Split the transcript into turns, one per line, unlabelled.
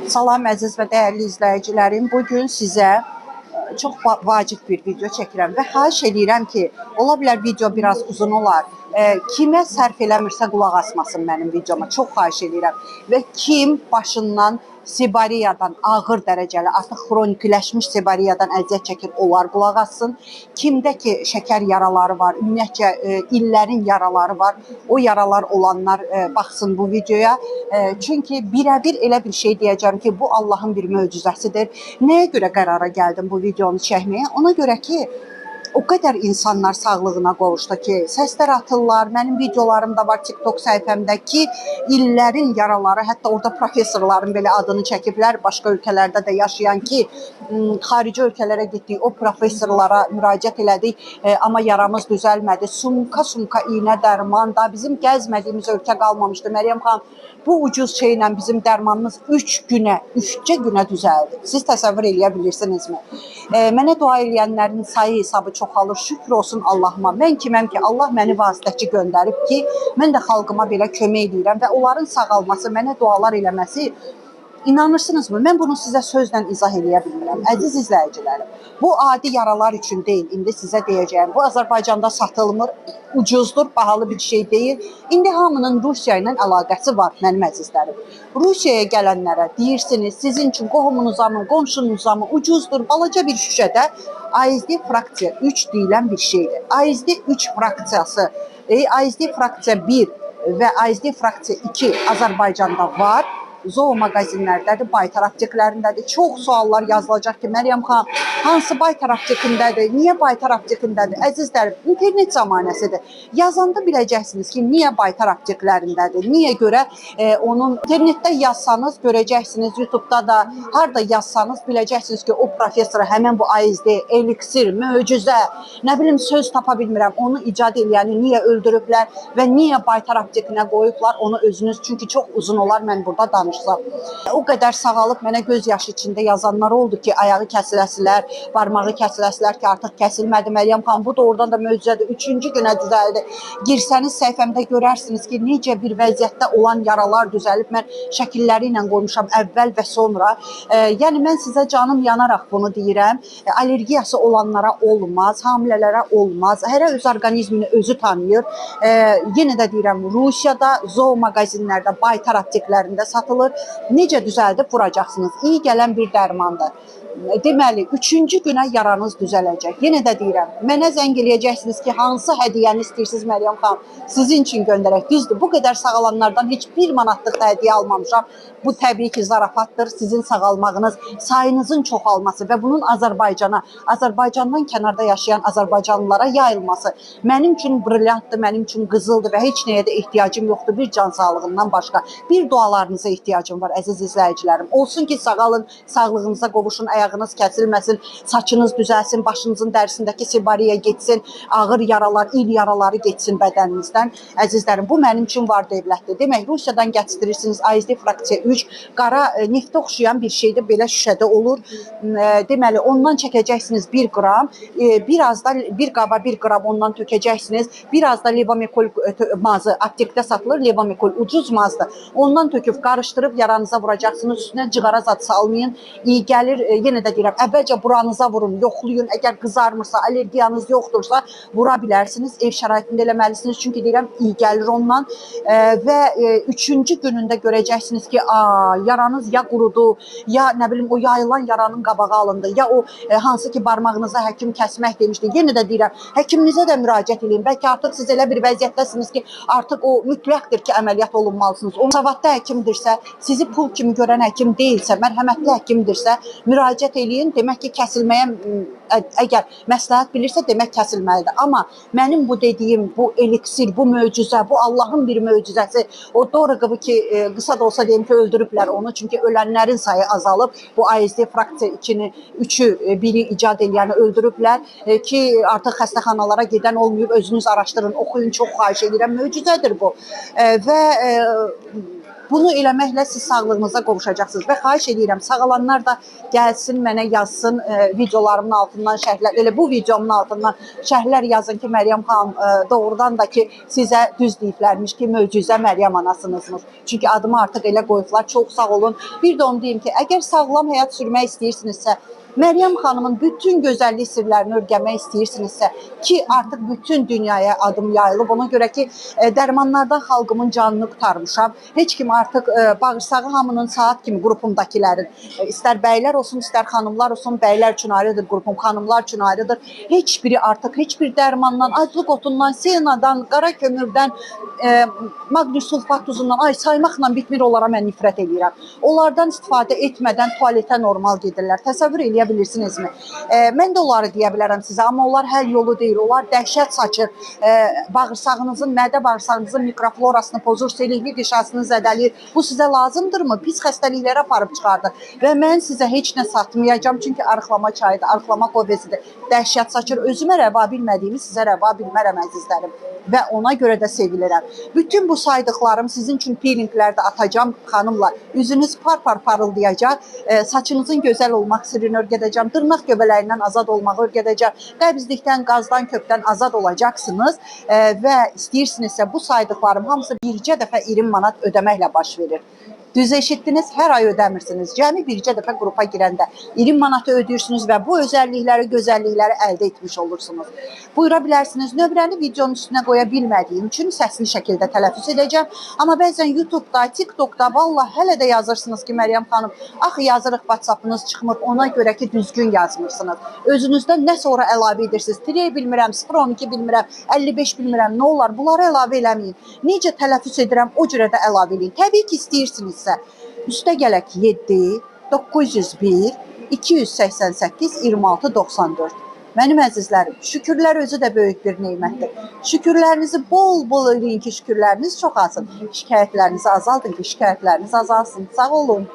Salam əziz və dəyərli izləyicilərim. Bugün sizə çox vacib bir video çəkirəm və xahiş edirəm ki, ola bilər video biraz uzun olar. Kimə sərf eləmirsə qulaq asmasın mənim videoma. Çox xahiş edirəm. Və kim başından sibariyadan ağır dərəcəli, artıq xronikləşmiş sibariyadan əziyyət çəkir, onlar qulaq assın. Kimdə ki şəkər yaraları var, ümumiyyətcə illərin yaraları var, o yaralar olanlar baxsın bu videoya. Çünki birəbir elə bir şey deyəcəm ki, bu Allahın bir möcüzəsidir. Nəyə görə qərara gəldim bu videonu çəkməyə? Ona görə ki, o qədər insanlar sağlığına qovuşdu ki, səslər atırlar. Mənim videolarım da var TikTok səhifəmdə ki, illərin yaraları, hətta orada professorların belə adını çəkiblər, başqa ölkələrdə də yaşayan ki, xarici ölkələrə getdik, o professorlara müraciət elədik, amma yaramız düzəlmədi. Sumka iynə dərman da bizim gəzmədiyimiz ölkə qalmamışdı. Məryəm xanım, bu ucuz şeylə bizim dərmanımız 3 günə düzəldi. Siz təsəvvür eləyə bilirsinizmi? Mənə dua eləyənlərin sayı hesabı çoxalır. Şükür olsun Allahıma. Mən kiməm ki, Allah məni vasitəçi göndərib ki, mən də xalqıma belə kömək edirəm və onların sağalması, mənə dualar eləməsi, İnanırsınızmı? Mən bunu sizə sözlə izah eləyə bilmirəm. Əziz izləyicilərim, bu adi yaralar üçün deyil. İndi sizə deyəcəyim. Bu Azərbaycanda satılmır, ucuzdur, bahalı bir şey deyil. İndi hamının Rusiya ilə əlaqəsi var mənim əzizlərim. Rusiyaya gələnlərə deyirsiniz, sizin üçün qohumunuza mı, qonşunuza mı ucuzdur, balaca bir şüşədə ASD fraksiya 3 deyilən bir şeydir. ASD 3 fraksiyası, ASD fraksiya 1 və ASD fraksiya 2 Azərbaycanda var. Zoo mağazinlərdədir, baytar apteklərindədir. Çox suallar yazılacaq ki, Məryəm xanım, hansı baytar aptekindədir, niyə baytar aptekindədir? Əzizlərim, internet zamanəsidir. Yazanda biləcəksiniz ki, niyə baytar apteklərindədir, niyə görə onun internetdə yazsanız görəcəksiniz, YouTube'da da, harada yazsanız biləcəksiniz ki, o professora həmən bu ASD, eliksir, möcüzə, nə bilim söz tapa bilmirəm, onu icad eləyəni niyə öldürüblər və niyə baytar aptekinə qoyublar, onu özünüz, çünki çox uzun olar mən burada danışıram. O qədər sağalıb mənə göz yaşı içində yazanlar oldu ki, ayağı kəsiləsilər, barmağı kəsiləsilər ki, artıq kəsilmədi. Məryəm xanım, bu da oradan da möcüzədir. 3-cü günə düzəldi. Girsəniz səhifəmdə görərsiniz ki, necə bir vəziyyətdə olan yaralar düzəlib. Mən şəkilləri ilə qoymuşam əvvəl və sonra. Yəni mən sizə canım yanaraq bunu deyirəm. Allergiyası olanlara olmaz, hamilələrə olmaz. Hərə öz orqanizmini özü tanıyır. Yenə də deyirəm, Rusiyada, zoo mağazinlərdə, baytar apteklərində satılır. Necə düzəldib vuracaqsınız? İyi gələn bir dərmandır. Deməli, 3-cü günə yaranız düzələcək. Yenə də deyirəm, mənə zəng eləyəcəksiniz ki, hansı hədiyyəni istəyirsiniz Məryəm xanım? Sizin üçün göndərək. Düzdür, bu qədər sağalanlardan heç 1 manatlıq da hədiyyə almamışam. Bu təbii ki, zarafatdır. Sizin sağalmağınız, sayınızın çoxalması və bunun Azərbaycana, Azərbaycandan kənarda yaşayan Azərbaycanlılara yayılması mənim üçün brilyantdır, mənim üçün qızıldır və heç nəyə də ehtiyacım yoxdur bir can sağlığından başqa. Bir dualarınıza ehtiyacım var, əziz izləyicilərim. Olsun ki, sağalın, sağlığınıza qovuşun, ayağınız kəsilməsin, saçınız düzəlsin, başınızın dərisindəki sibariya getsin, ağır yaralar, il yaraları getsin bədəninizdən. Əzizlərim, bu mənim üçün var dövlətdir. Demək, Rusiyadan gətirirsiniz ASD fraksiya 3, qara neftə oxşayan bir şeydə belə şüşədə olur. Deməli, ondan çəkəcəksiniz 1 qram, biraz da bir qaba 1 qram ondan tökəcəksiniz, biraz da levomikol mazı, aptekdə satılır, levomikol ucuz mazdır. Ondan töküb, qarışdırıb yaranıza vuracaqsınız, üstünə cığara zad salmayın, iyi gəlir. Yenə də deyirəm, əvvəlcə buranıza vurun, yoxlayın, əgər qızarmırsa, allergiyanız yoxdursa, vura bilərsiniz, ev şəraitində eləməlisiniz, çünki deyirəm, iyi gəlir ondan və 3-cü günündə görəcəksiniz ki, yaranız ya qurudu, ya nə bilim, o yayılan yaranın qabağı alındı, ya o hansı ki, barmağınıza həkim kəsmək demişdi. Yenə də deyirəm, həkiminizə də müraciət edin, bəlkə artıq siz elə bir vəziyyətdəsiniz ki, artıq o mütləqdir ki, əməliyyat olunmalısınız. O savadlı həkimdirsə, sizi pul kimi görən həkim deyilsə, mərhəmətli həkimdirsə, müraciət eləyin, demək ki, kəsilməyə, əgər məsləhət bilirsə, demək kəsilməlidir. Amma mənim bu dediyim, bu eliksir, bu möcüzə, bu Allahın bir möcüzəsi, o Doraqovu ki, qısa da olsa deyim ki, öldürüblər onu, çünki ölənlərin sayı azalıb, bu ASD fraksiya 2-ni, 3-ü, 1-i icad eləyəni öldürüblər ki, artıq xəstəxanalara gedən olmayıb, özünüz araşdırın, oxuyun, çox xahiş edirəm, möcüzədir bu. Və Bunu eləməklə siz sağlığınıza qovuşacaqsınız və xahiş edirəm, sağalanlar da gəlsin mənə yazsın videolarımın altından şərhlər, elə bu videomun altından şərhlər yazın ki, Məryəm xanım doğrudan da ki, sizə düz deyiblərmiş ki, möcüzə Məryəm anasınızmış. Çünki adımı artıq elə qoyublar. Çox sağ olun. Bir də onu deyim ki, əgər sağlam həyat sürmək istəyirsinizsə, Məryəm xanımın bütün gözəllik sirlərini öyrənmək istəyirsinizsə ki, artıq bütün dünyaya adım yayılıb. Ona görə ki, dərmanlardan xalqımın canını qurtarmışam. Heç kim artıq bağırsağı hamının saat kimi qrupumdakilərin, istər bəylər olsun, istər xanımlar olsun, bəylər üçün ayrıdır qrupum, xanımlar üçün ayrıdır. Heç biri artıq heç bir dərmandan, aclıq otundan, senadan, qara kömürdən, maqni sulfat tuzundan, saymaqla bitmir, onlara mən nifrət edirəm. Onlardan istifadə etmədən tualetə normal gedirlər. Təsəvvür eləyə bilirsinizmi? Mən də onları deyə bilərəm sizə, amma onlar həll yolu deyil. Onlar dəhşət saçır. Bağırsağınızın, mədə bağırsağınızın mikroflorasını pozur, selikli qişasını zədələyir. Bu sizə lazımdırmı? Pis xəstəliklərə aparıb çıxardır. Və mən sizə heç nə satmayacağım, çünki arıqlama çayıdır, arıqlama qovesidir. Dəhşət saçır. Özümə rəva bilmədiyimi sizə rəva bilmərəm, əzizlərim. Və ona görə də sevilirəm. Bütün bu saydıqlarım sizin üçün peelinglərdə atacağım xanımlar. Üzünüz par-par parıldayacaq. Saçınızın gözəl olmaq sirrini öyrədəcəm. Dırnaq göbələyindən azad olmağı öyrədəcəm. Qəbizlikdən, qazdan, kökdən azad olacaqsınız. Və istəyirsinizsə bu saydıqlarım hamısı bircə dəfə 20 manat ödəməklə baş verir. Düz eşitdiniz, hər ay ödəmirsiniz. Cəmi bircə dəfə qrupa girəndə 20 manatı ödəyirsiniz və bu özəllikləri, gözəllikləri əldə etmiş olursunuz. Buyura bilərsiniz. Nömrəni videonun üstünə qoya bilmədiyim üçün səsli şəkildə tələffüz edəcəm. Amma bəzən YouTube-da, TikTok-da vallahi hələ də yazırsınız ki, Məryəm xanım, axı yazırıq, WhatsApp-ınız çıxmır, ona görə ki, düzgün yazmırsınız. Özünüzdən nə sonra əlavə edirsiniz? 3 bilmirəm, 012 bilmirəm, 55 bilmirəm, nə olar? Bunları əlavə eləməyin. Necə tələffüz edirəm, o cürə də əlavə edin. Təbii ki, istəyirsinizsə. Üstə gələk 7 901 288 26 94. Mənim əzizlərim, şükürlər özü də böyük bir neymətdir. Şükürlərinizi bol-bol eləyin ki, şükürləriniz çoxalsın. Şikayətlərinizi azaldın ki, şikayətləriniz azalsın. Sağ olun.